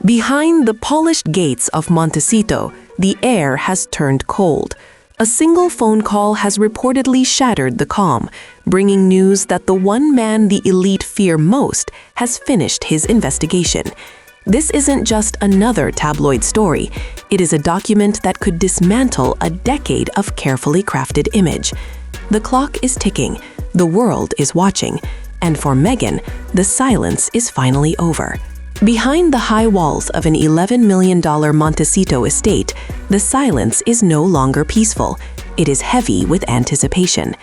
Behind the polished gates of Montecito, the air has turned cold. A single phone call has reportedly shattered the calm, bringing news that the one man the elite fear most has finished his investigation. This isn't just another tabloid story. It is a document that could dismantle a decade of carefully crafted image. The clock is ticking, the world is watching, and for Meghan, the silence is finally over. Behind the high walls of an $11 million Montecito estate, the silence is no longer peaceful. It is heavy with anticipation.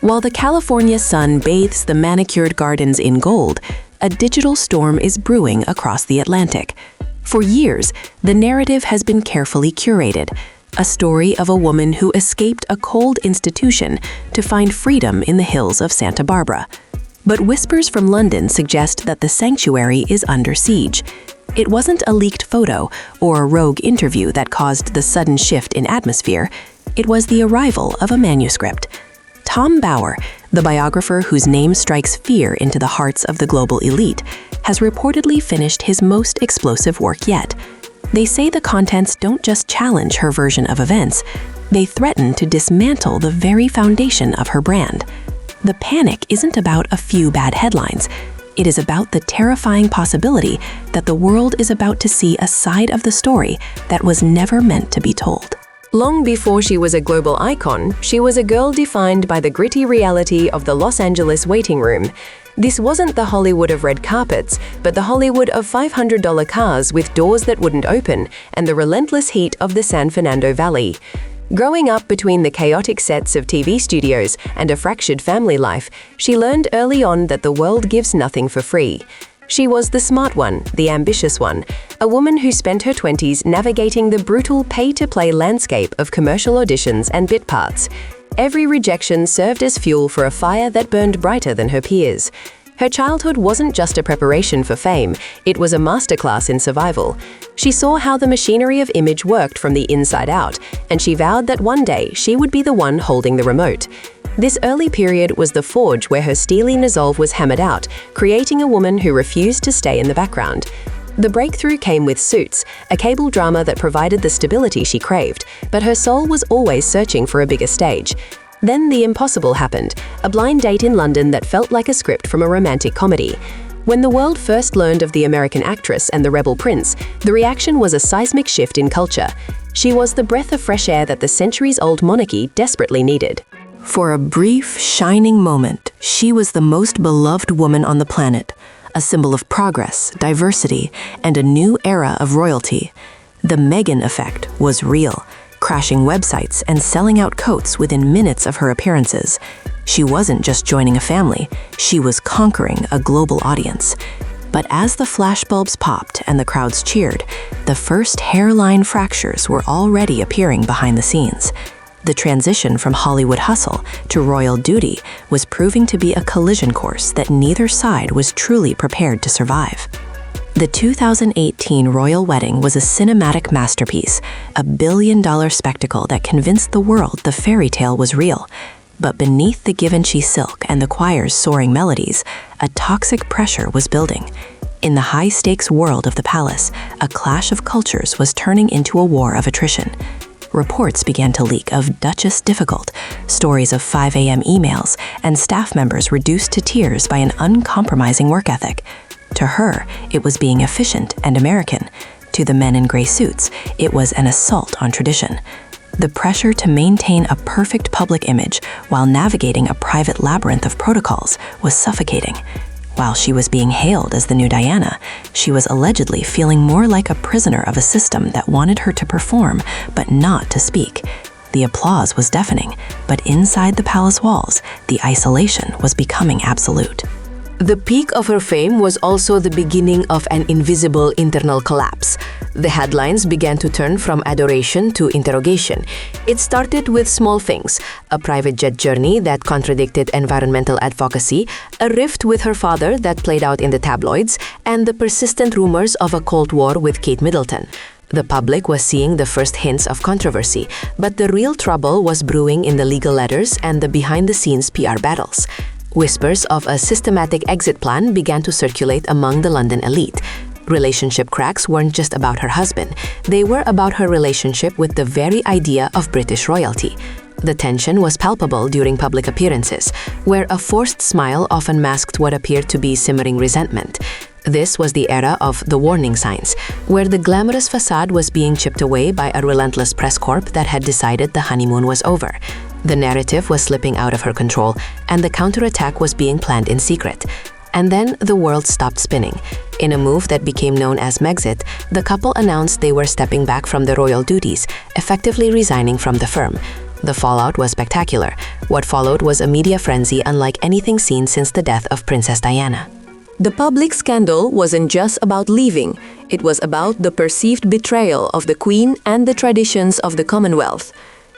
While the California sun bathes the manicured gardens in gold, a digital storm is brewing across the Atlantic. For years, the narrative has been carefully curated, a story of a woman who escaped a cold institution to find freedom in the hills of Santa Barbara. But whispers from London suggest that the sanctuary is under siege. It wasn't a leaked photo or a rogue interview that caused the sudden shift in atmosphere. It was the arrival of a manuscript. Tom Bower, the biographer whose name strikes fear into the hearts of the global elite, has reportedly finished his most explosive work yet. They say the contents don't just challenge her version of events, they threaten to dismantle the very foundation of her brand. The panic isn't about a few bad headlines. It is about the terrifying possibility that the world is about to see a side of the story that was never meant to be told. Long before she was a global icon, she was a girl defined by the gritty reality of the Los Angeles waiting room. This wasn't the Hollywood of red carpets, but the Hollywood of $500 cars with doors that wouldn't open and the relentless heat of the San Fernando Valley. Growing up between the chaotic sets of TV studios and a fractured family life, she learned early on that the world gives nothing for free. She was the smart one, the ambitious one, a woman who spent her 20s navigating the brutal pay-to-play landscape of commercial auditions and bit parts. Every rejection served as fuel for a fire that burned brighter than her peers. Her childhood wasn't just a preparation for fame, it was a masterclass in survival. She saw how the machinery of image worked from the inside out, and she vowed that one day she would be the one holding the remote. This early period was the forge where her steely resolve was hammered out, creating a woman who refused to stay in the background. The breakthrough came with Suits, a cable drama that provided the stability she craved, but her soul was always searching for a bigger stage. Then the impossible happened, a blind date in London that felt like a script from a romantic comedy. When the world first learned of the American actress and the rebel prince, the reaction was a seismic shift in culture. She was the breath of fresh air that the centuries-old monarchy desperately needed. For a brief, shining moment, she was the most beloved woman on the planet, a symbol of progress, diversity, and a new era of royalty. The Meghan effect was real, crashing websites and selling out coats within minutes of her appearances. She wasn't just joining a family, she was conquering a global audience. But as the flashbulbs popped and the crowds cheered, the first hairline fractures were already appearing behind the scenes. The transition from Hollywood hustle to royal duty was proving to be a collision course that neither side was truly prepared to survive. The 2018 royal wedding was a cinematic masterpiece, a billion-dollar spectacle that convinced the world the fairy tale was real. But beneath the Givenchy silk and the choir's soaring melodies, a toxic pressure was building. In the high-stakes world of the palace, a clash of cultures was turning into a war of attrition. Reports began to leak of Duchess Difficult, stories of 5 a.m. emails, and staff members reduced to tears by an uncompromising work ethic. To her, it was being efficient and American. To the men in gray suits, it was an assault on tradition. The pressure to maintain a perfect public image while navigating a private labyrinth of protocols was suffocating. While she was being hailed as the new Diana, she was allegedly feeling more like a prisoner of a system that wanted her to perform, but not to speak. The applause was deafening, but inside the palace walls, the isolation was becoming absolute. The peak of her fame was also the beginning of an invisible internal collapse. The headlines began to turn from adoration to interrogation. It started with small things: a private jet journey that contradicted environmental advocacy, a rift with her father that played out in the tabloids, and the persistent rumors of a Cold War with Kate Middleton. The public was seeing the first hints of controversy, but the real trouble was brewing in the legal letters and the behind-the-scenes PR battles. Whispers of a systematic exit plan began to circulate among the London elite. Relationship cracks weren't just about her husband. They were about her relationship with the very idea of British royalty. The tension was palpable during public appearances, where a forced smile often masked what appeared to be simmering resentment. This was the era of the warning signs, where the glamorous facade was being chipped away by a relentless press corps that had decided the honeymoon was over. The narrative was slipping out of her control, and the counterattack was being planned in secret. And then the world stopped spinning. In a move that became known as Megxit, the couple announced they were stepping back from the royal duties, effectively resigning from the firm. The fallout was spectacular. What followed was a media frenzy unlike anything seen since the death of Princess Diana. The public scandal wasn't just about leaving. It was about the perceived betrayal of the Queen and the traditions of the Commonwealth.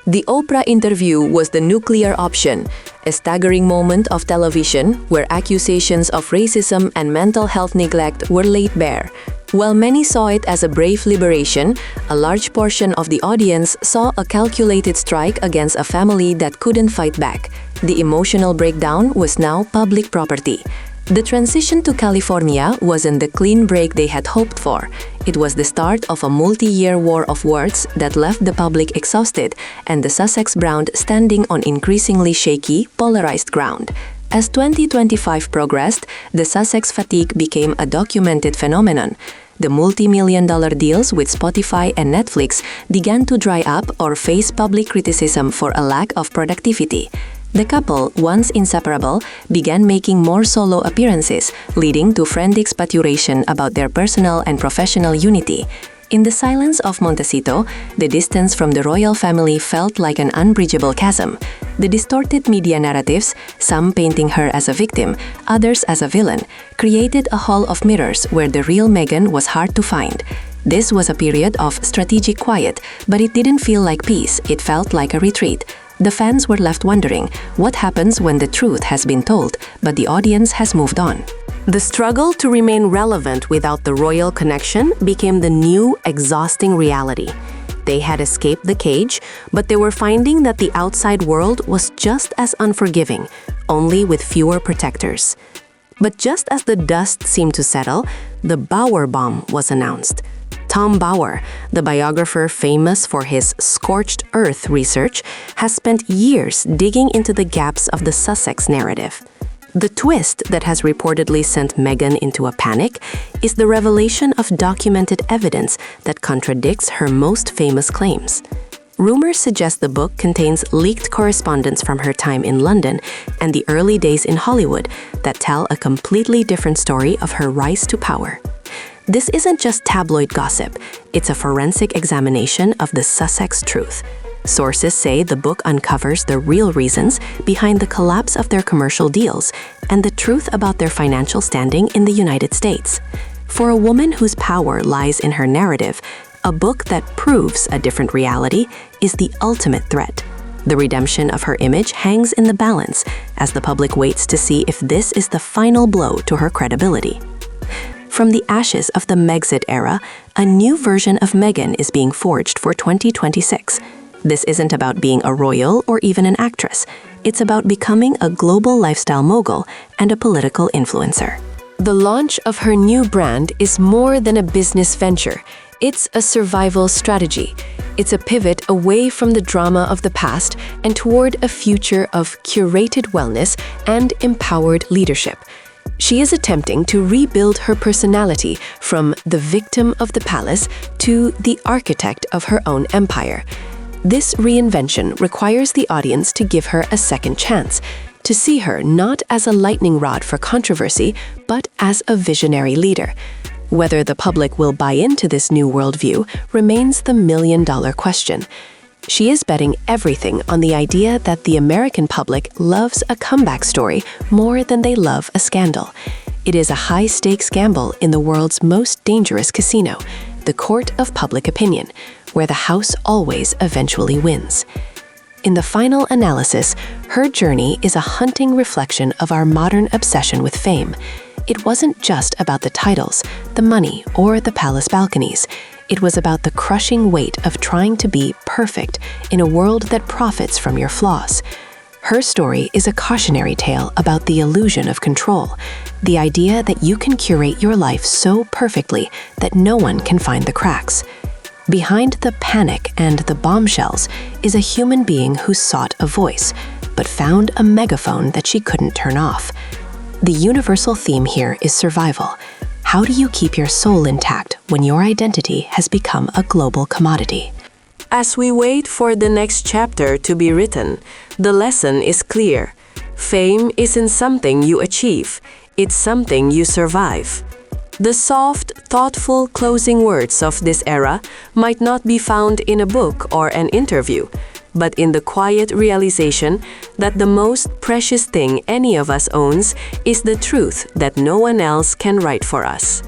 The Oprah interview was the nuclear option, a staggering moment of television where accusations of racism and mental health neglect were laid bare. While many saw it as a brave liberation, a large portion of the audience saw a calculated strike against a family that couldn't fight back. The emotional breakdown was now public property. The transition to California wasn't the clean break they had hoped for. It was the start of a multi-year war of words that left the public exhausted and the Sussex Brown standing on increasingly shaky, polarized ground. As 2025 progressed, the Sussex fatigue became a documented phenomenon. The multi-million-dollar deals with Spotify and Netflix began to dry up or face public criticism for a lack of productivity. The couple, once inseparable, began making more solo appearances, leading to frantic speculation about their personal and professional unity. In the silence of Montecito, the distance from the royal family felt like an unbridgeable chasm. The distorted media narratives, some painting her as a victim, others as a villain, created a hall of mirrors where the real Meghan was hard to find. This was a period of strategic quiet, but it didn't feel like peace, it felt like a retreat. The fans were left wondering, what happens when the truth has been told, but the audience has moved on? The struggle to remain relevant without the royal connection became the new, exhausting reality. They had escaped the cage, but they were finding that the outside world was just as unforgiving, only with fewer protectors. But just as the dust seemed to settle, the Bower bomb was announced. Tom Bower, the biographer famous for his scorched earth research, has spent years digging into the gaps of the Sussex narrative. The twist that has reportedly sent Meghan into a panic is the revelation of documented evidence that contradicts her most famous claims. Rumors suggest the book contains leaked correspondence from her time in London and the early days in Hollywood that tell a completely different story of her rise to power. This isn't just tabloid gossip, it's a forensic examination of the Sussex truth. Sources say the book uncovers the real reasons behind the collapse of their commercial deals and the truth about their financial standing in the United States. For a woman whose power lies in her narrative, a book that proves a different reality is the ultimate threat. The redemption of her image hangs in the balance as the public waits to see if this is the final blow to her credibility. From the ashes of the Megxit era, a new version of Meghan is being forged for 2026. This isn't about being a royal or even an actress. It's about becoming a global lifestyle mogul and a political influencer. The launch of her new brand is more than a business venture. It's a survival strategy. It's a pivot away from the drama of the past and toward a future of curated wellness and empowered leadership. She is attempting to rebuild her personality from the victim of the palace to the architect of her own empire. This reinvention requires the audience to give her a second chance, to see her not as a lightning rod for controversy, but as a visionary leader. Whether the public will buy into this new worldview remains the million-dollar question. She is betting everything on the idea that the American public loves a comeback story more than they love a scandal. It is a high-stakes gamble in the world's most dangerous casino, the court of public opinion, where the house always eventually wins. In the final analysis, her journey is a haunting reflection of our modern obsession with fame. It wasn't just about the titles, the money, or the palace balconies. It was about the crushing weight of trying to be perfect in a world that profits from your flaws. Her story is a cautionary tale about the illusion of control, The idea that you can curate your life so perfectly that no one can find the cracks. Behind the panic and the bombshells is a human being who sought a voice, but found a megaphone that she couldn't turn off. The universal theme here is survival. How do you keep your soul intact when your identity has become a global commodity? As we wait for the next chapter to be written, the lesson is clear. Fame isn't something you achieve, it's something you survive. The soft, thoughtful closing words of this era might not be found in a book or an interview, but in the quiet realization that the most precious thing any of us owns is the truth that no one else can write for us.